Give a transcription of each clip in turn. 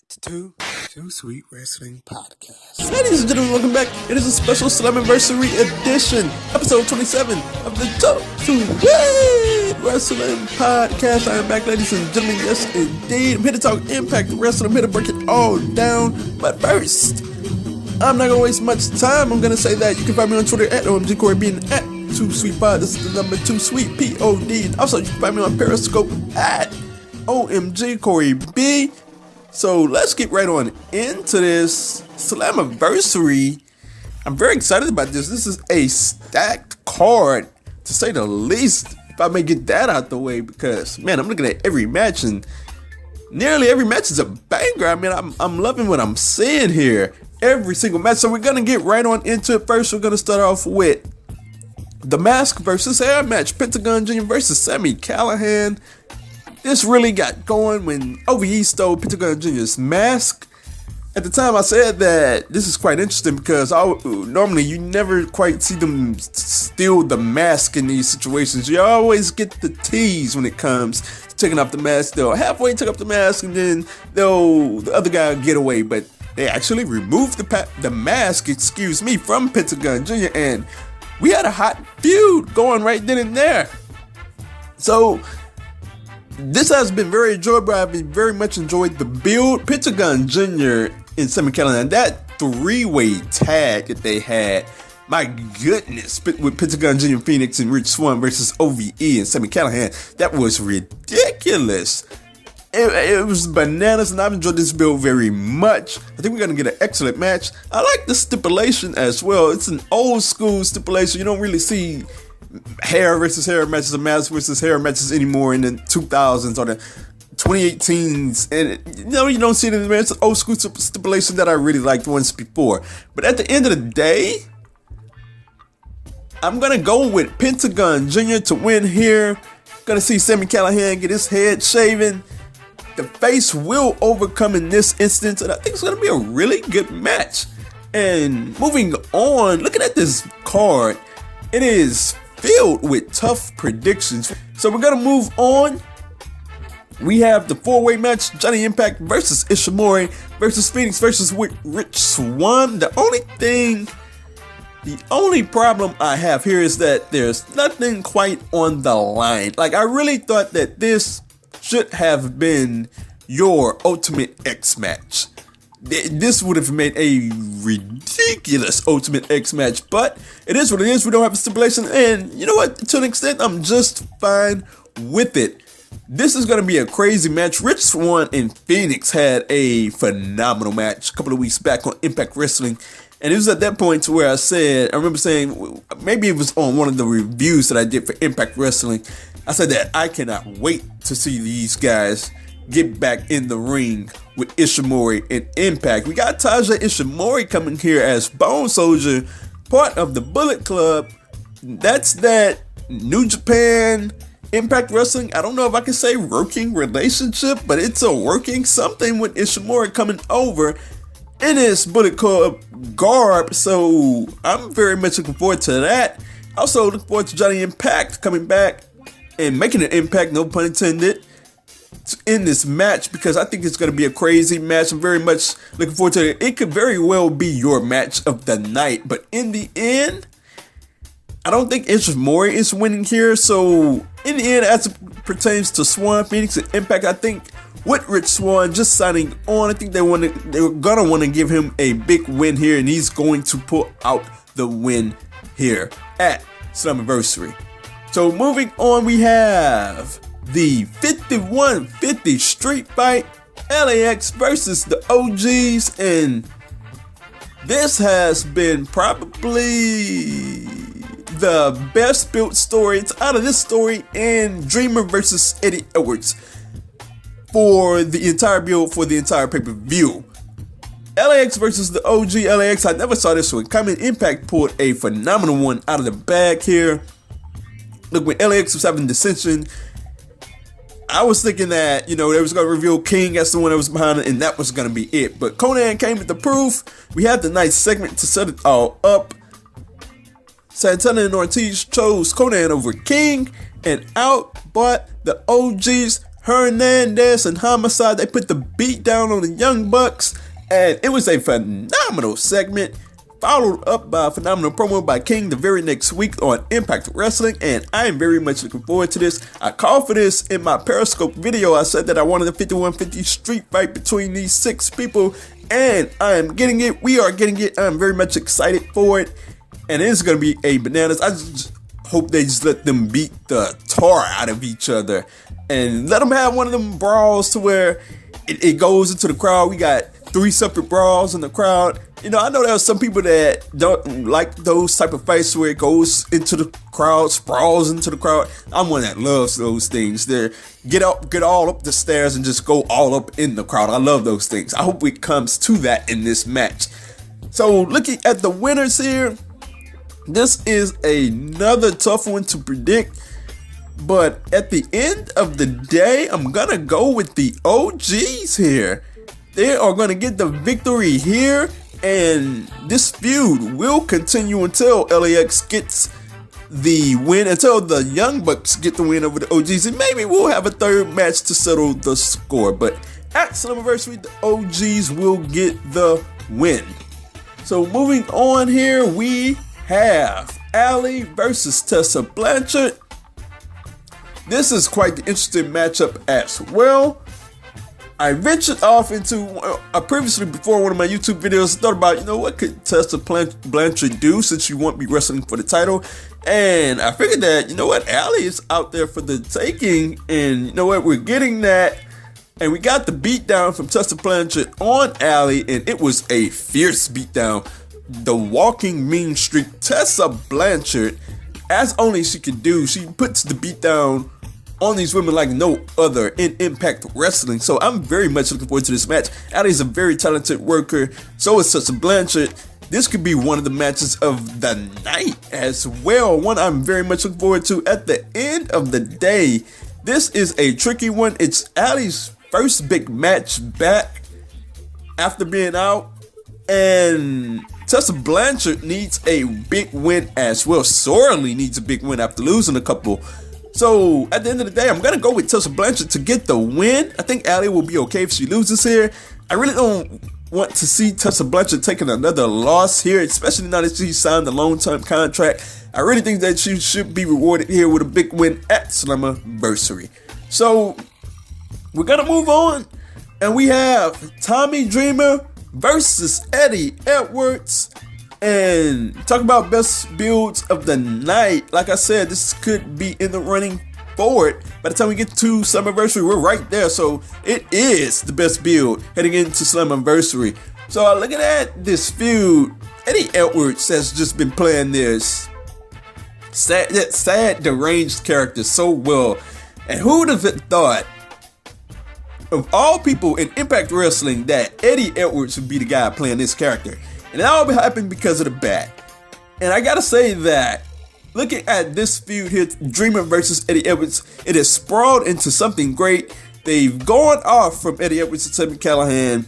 Too Sweet Wrestling Podcast. Ladies and gentlemen, welcome back. It is a special Slammiversary edition, episode 27 of the Too Sweet Wrestling Podcast. I am back, ladies and gentlemen. Yes, indeed. I'm here to talk Impact Wrestling. I'm here to break it all down. But first, I'm not going to waste much time. I'm going to say that you can find me on Twitter at OMGCorey and at Too Sweet Pod. This is the number 2 Sweet P-O-D. And also, you can find me on Periscope at OMGCorey. So let's get right on into this Slammiversary. I'm very excited about this. This is a stacked card, to say the least, if I may get that out the way, because, man, I'm looking at every match, and nearly every match is a banger. I mean, I'm loving what I'm seeing here. Every single match. So we're going to get right on into it. First, we're going to start off with the Mask versus Hair match. Pentagon Jr. versus Sami Callihan. This really got going when OVE stole Pentagon Jr.'s mask. At the time, I said that this is quite interesting because normally you never quite see them steal the mask in these situations. You always get the tease when it comes to taking off the mask. They'll halfway take off the mask and then the other guy will get away. But they actually removed the mask, from Pentagon Jr. And we had a hot feud going right then and there. So this has been very enjoyable. I've very much enjoyed the build. Pentagon Jr. and Sami Callihan, that three-way tag that they had, my goodness, with Pentagon Jr., Phoenix, and Rich Swann versus OVE and Sami Callihan, that was ridiculous. It was bananas, and I've enjoyed this build very much. I think we're going to get an excellent match. I like the stipulation as well. It's an old school stipulation. You don't really see hair versus hair matches or mask versus hair matches anymore in the 2000s or the 2018s, and you don't see it anymore. It's an old school stipulation that I really liked once before. But at the end of the day, I'm gonna go with Pentagon Jr. to win here. Gonna see Sami Callihan get his head shaven. The face will overcome in this instance, and I think it's gonna be a really good match. And moving on, looking at this card, it is filled with tough predictions. So we're gonna move on. We have the four-way match: Johnny Impact versus Ishimori versus Phoenix versus Rich Swann. The only problem I have here is that there's nothing quite on the line. Like, I really thought that this should have been your Ultimate X match. This would have made a ridiculous Ultimate X match, but it is what it is. We don't have a stipulation, and you know what? To an extent, I'm just fine with it. This is going to be a crazy match. Rich Swann and Phoenix had a phenomenal match a couple of weeks back on Impact Wrestling, and it was at that point to where I remember saying, maybe it was on one of the reviews that I did for Impact Wrestling, I said that I cannot wait to see these guys get back in the ring with Ishimori and Impact. We got Taja Ishimori coming here as Bone Soldier, part of the Bullet Club. That's that New Japan Impact Wrestling, I don't know if I can say working relationship, but it's a working something with Ishimori coming over in his Bullet Club garb. So I'm very much looking forward to that. Also looking forward to Johnny Impact coming back and making an impact, no pun intended, in this match, because I think it's going to be a crazy match. I'm very much looking forward to it. It could very well be your match of the night, but in the end, I don't think Ishimori is winning here. So in the end, as it pertains to Swann, Phoenix, and Impact, I think with Rich Swann just signing on, I think they're gonna want to give him a big win here, and he's going to pull out the win here at Slammiversary. So moving on, we have the 51-50 street fight, LAX versus the OGs, and this has been probably the best built story. It's out of this story and Dreamer versus Eddie Edwards for the entire build, for the entire pay-per-view. LAX versus the OG LAX, I never saw this one coming. Impact pulled a phenomenal one out of the bag here. Look, when LAX was having dissension, I was thinking that, they was going to reveal King as the one that was behind it, and that was going to be it. But Conan came with the proof. We had the nice segment to set it all up. Santana and Ortiz chose Conan over King, and out but the OGs Hernandez and Homicide, they put the beat down on the Young Bucks, and it was a phenomenal segment, followed up by a phenomenal promo by King the very next week on Impact Wrestling, and I am very much looking forward to this. I called for this in my Periscope video. I said that I wanted a 51-50 street fight between these 6 people, and I am getting it. We are getting it. I'm very much excited for it, and it's going to be a bananas. I just hope they just let them beat the tar out of each other and let them have one of them brawls to where it goes into the crowd. We got 3 separate brawls in the crowd. You know, I know there are some people that don't like those type of fights where it goes into the crowd, sprawls into the crowd. I'm one that loves those things. Get all up the stairs and just go all up in the crowd. I love those things. I hope it comes to that in this match. So looking at the winners here, this is another tough one to predict. But at the end of the day, I'm going to go with the OGs here. They are going to get the victory here. And this feud will continue until LAX gets the win, until the Young Bucks get the win over the OGs. And maybe we'll have a third match to settle the score. But at Slammiversary, the OGs will get the win. So moving on here, we have Allie versus Tessa Blanchard. This is quite the interesting matchup as well. I ventured off into, previously before one of my YouTube videos, thought about, what could Tessa Blanchard do since she won't be wrestling for the title. And I figured that, Allie is out there for the taking. And we're getting that. And we got the beatdown from Tessa Blanchard on Allie, and it was a fierce beatdown. The walking mean streak. Tessa Blanchard, as only she can do, she puts the beatdown on these women like no other in Impact Wrestling. So I'm very much looking forward to this match. Allie is a very talented worker. So is Tessa Blanchard. This could be one of the matches of the night as well. One I'm very much looking forward to. At the end of the day, this is a tricky one. It's Allie's first big match back after being out. And Tessa Blanchard needs a big win as well. Sorely needs a big win after losing a couple. So, at the end of the day, I'm going to go with Tessa Blanchard to get the win. I think Allie will be okay if she loses here. I really don't want to see Tessa Blanchard taking another loss here, especially now that she signed a long-term contract. I really think that she should be rewarded here with a big win at Slammiversary. So, we're going to move on. And we have Tommy Dreamer versus Eddie Edwards. And talk about best builds of the night. Like I said, this could be in the running forward. By the time we get to Slammiversary, we're right there. So it is the best build heading into Slammiversary. So looking at this feud, Eddie Edwards has just been playing this sad, deranged character so well. And who would have thought, of all people in Impact Wrestling, that Eddie Edwards would be the guy playing this character? And it all happened because of the back. And I gotta say that, looking at this feud here, Dreamer versus Eddie Edwards, it has sprawled into something great. They've gone off from Eddie Edwards and Sami Callihan,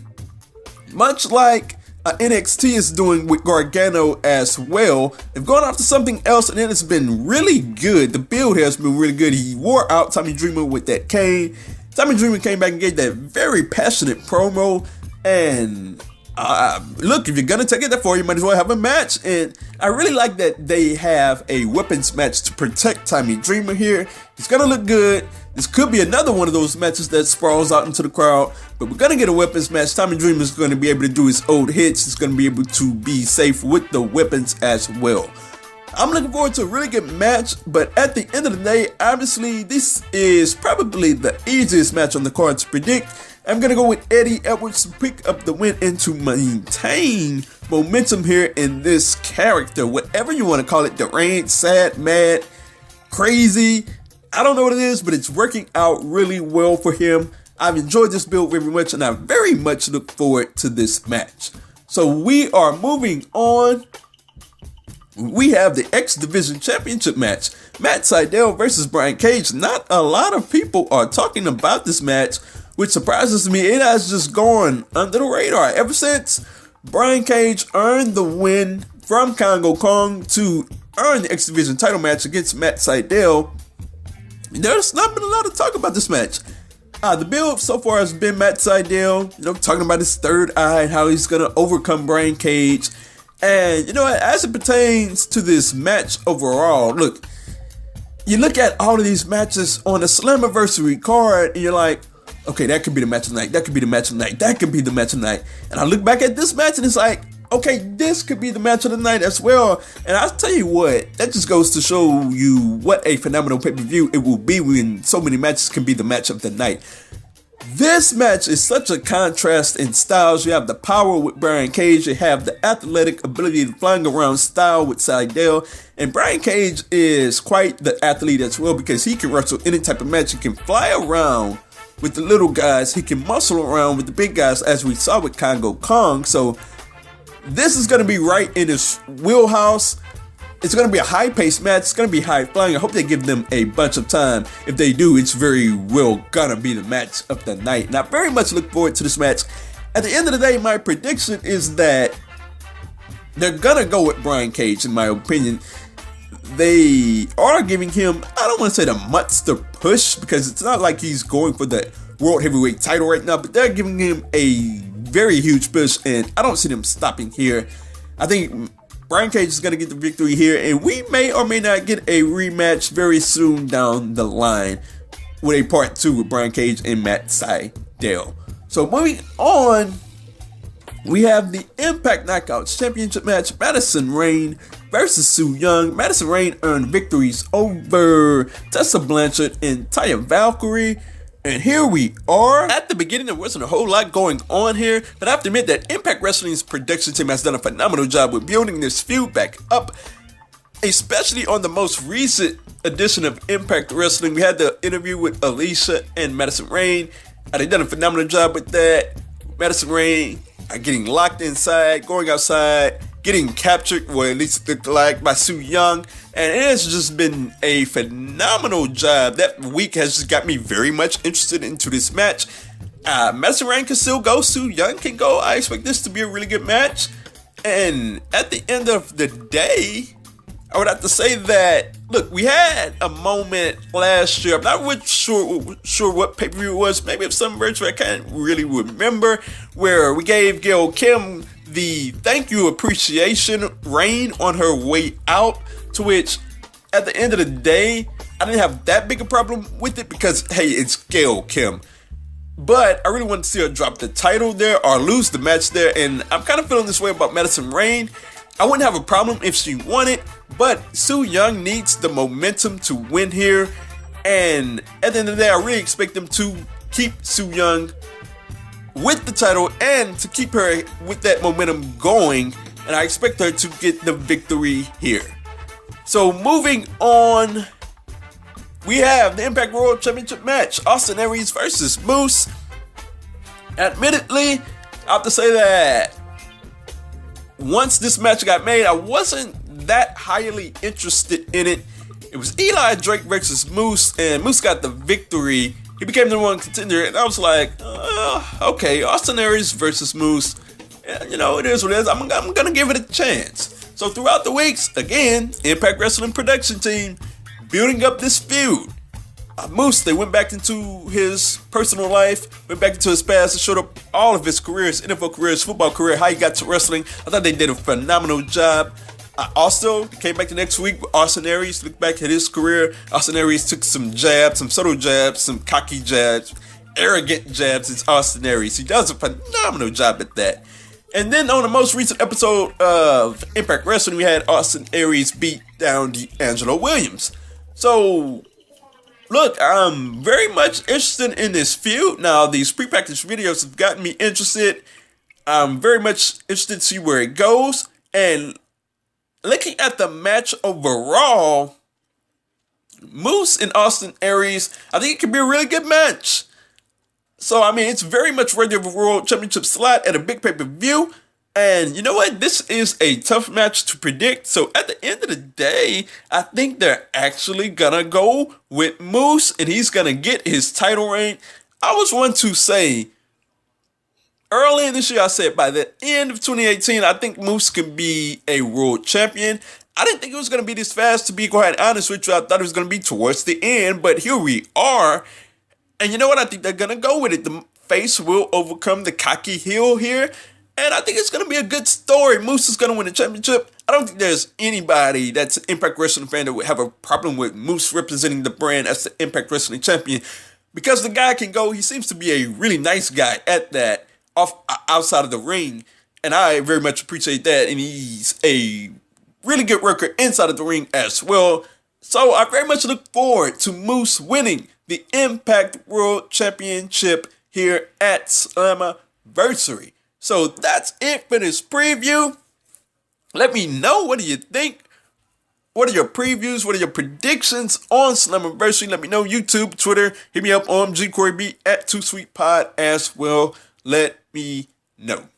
much like NXT is doing with Gargano as well. They've gone off to something else, and it has been really good. The build has been really good. He wore out Tommy Dreamer with that cane. Tommy Dreamer came back and gave that very passionate promo, and look, if you're gonna take it that far, you might as well have a match. And I really like that they have a weapons match to protect Tommy Dreamer here. It's gonna look good. This could be another one of those matches that sprawls out into the crowd, but we're gonna get a weapons match. Tommy Dreamer is gonna be able to do his old hits. He's gonna be able to be safe with the weapons as well. I'm looking forward to a really good match, but at the end of the day, obviously, this is probably the easiest match on the card to predict. I'm going to go with Eddie Edwards to pick up the win and to maintain momentum here in this character. Whatever you want to call it, deranged, sad, mad, crazy. I don't know what it is, but it's working out really well for him. I've enjoyed this build very much, and I very much look forward to this match. So we are moving on. We have the X Division Championship match. Matt Sydal versus Brian Cage. Not a lot of people are talking about this match, which surprises me. It has just gone under the radar ever since Brian Cage earned the win from Congo Kong to earn the X Division title match against Matt Sydal. There's not been a lot of talk about this match. The build so far has been Matt Sydal, talking about his third eye and how he's going to overcome Brian Cage. And, as it pertains to this match overall, look, you look at all of these matches on the Slammiversary card and you're like, okay, that could be the match of the night, that could be the match of the night, that could be the match of the night. And I look back at this match and it's like, okay, this could be the match of the night as well. And I'll tell you what, that just goes to show you what a phenomenal pay-per-view it will be when so many matches can be the match of the night. This match is such a contrast in styles. You have the power with Brian Cage, you have the athletic ability to flying around style with Sydal. And Brian Cage is quite the athlete as well because he can wrestle any type of match. He can fly around with the little guys, he can muscle around with the big guys as we saw with Congo Kong. So this is going to be right in his wheelhouse. It's going to be a high-paced match. It's going to be high-flying. I hope they give them a bunch of time. If they do, it's very well going to be the match of the night. And I very much look forward to this match. At the end of the day, my prediction is that they're going to go with Brian Cage, in my opinion. They are giving him, I don't want to say the monster push, because it's not like he's going for the World Heavyweight title right now, but they're giving him a very huge push, and I don't see them stopping here. I think Brian Cage is going to get the victory here, and we may or may not get a rematch very soon down the line with a part 2 with Brian Cage and Matt Sydal. So moving on, we have the Impact Knockouts Championship match, Madison Rayne versus Su Yung. Madison Rayne earned victories over Tessa Blanchard and Taya Valkyrie. And here we are. At the beginning, there wasn't a whole lot going on here, but I have to admit that Impact Wrestling's production team has done a phenomenal job with building this feud back up, especially on the most recent edition of Impact Wrestling. We had the interview with Alicia and Madison Rayne. They've done a phenomenal job with that. Madison Rayne getting locked inside, going outside, getting captured, or at least looked like, by Su Yung. And it has just been a phenomenal job. That week has just got me very much interested into this match. Madison Rayne can still go. Su Yung can go. I expect this to be a really good match. And at the end of the day, I would have to say that, look, we had a moment last year. I'm not really sure what pay-per-view it was. Maybe it's some virtual, I can't really remember, where we gave Gail Kim the thank you appreciation reign on her way out, to which at the end of the day, I didn't have that big a problem with it because, hey, it's Gail Kim. But I really want to see her drop the title there or lose the match there, and I'm kind of feeling this way about Madison Rayne. I wouldn't have a problem if she won it, but Su Yung needs the momentum to win here, and at the end of the day, I really expect them to keep Su Yung with the title and to keep her with that momentum going, and I expect her to get the victory here. So moving on, we have the Impact World Championship match, Austin Aries versus Moose. Admittedly, I have to say that once this match got made, I wasn't that highly interested in it. It was Eli Drake versus Moose, and Moose got the victory. He became the number 1 contender, and I was like, okay, Austin Aries versus Moose. Yeah, it is what it is. I'm going to give it a chance. So throughout the weeks, again, Impact Wrestling production team building up this feud. Moose, they went back into his personal life, went back into his past, and showed up all of his careers, NFL careers, football career, how he got to wrestling. I thought they did a phenomenal job. Also, came back the next week with Austin Aries, looked back at his career. Austin Aries took some jabs, some subtle jabs, some cocky jabs, arrogant jabs. It's Austin Aries. He does a phenomenal job at that. And then on the most recent episode of Impact Wrestling, we had Austin Aries beat down D'Angelo Williams. So, look, I'm very much interested in this feud. Now, these prepackaged videos have gotten me interested. I'm very much interested to see where it goes. And looking at the match overall, Moose and Austin Aries, I think it could be a really good match. So, I mean, it's very much worthy of a World Championship slot at a big pay-per-view. And you know what? This is a tough match to predict. So, at the end of the day, I think they're actually going to go with Moose, and he's going to get his title reign. I was one to say, early in this year, I said by the end of 2018, I think Moose can be a world champion. I didn't think it was going to be this fast, to be quite honest with you. I thought it was going to be towards the end, but here we are. And you know what? I think they're going to go with it. The face will overcome the cocky heel here. And I think it's going to be a good story. Moose is going to win the championship. I don't think there's anybody that's an Impact Wrestling fan that would have a problem with Moose representing the brand as the Impact Wrestling champion. Because the guy can go, he seems to be a really nice guy at that, outside of the ring. And I very much appreciate that. And he's a really good worker inside of the ring as well. So I very much look forward to Moose winning the Impact World Championship here at Slammiversary. So that's it for this preview. Let me know, what do you think? What are your previews? What are your predictions on Slammiversary? Let me know. YouTube, Twitter, hit me up on GCoreyB at 2SweetPod as well. Let me know.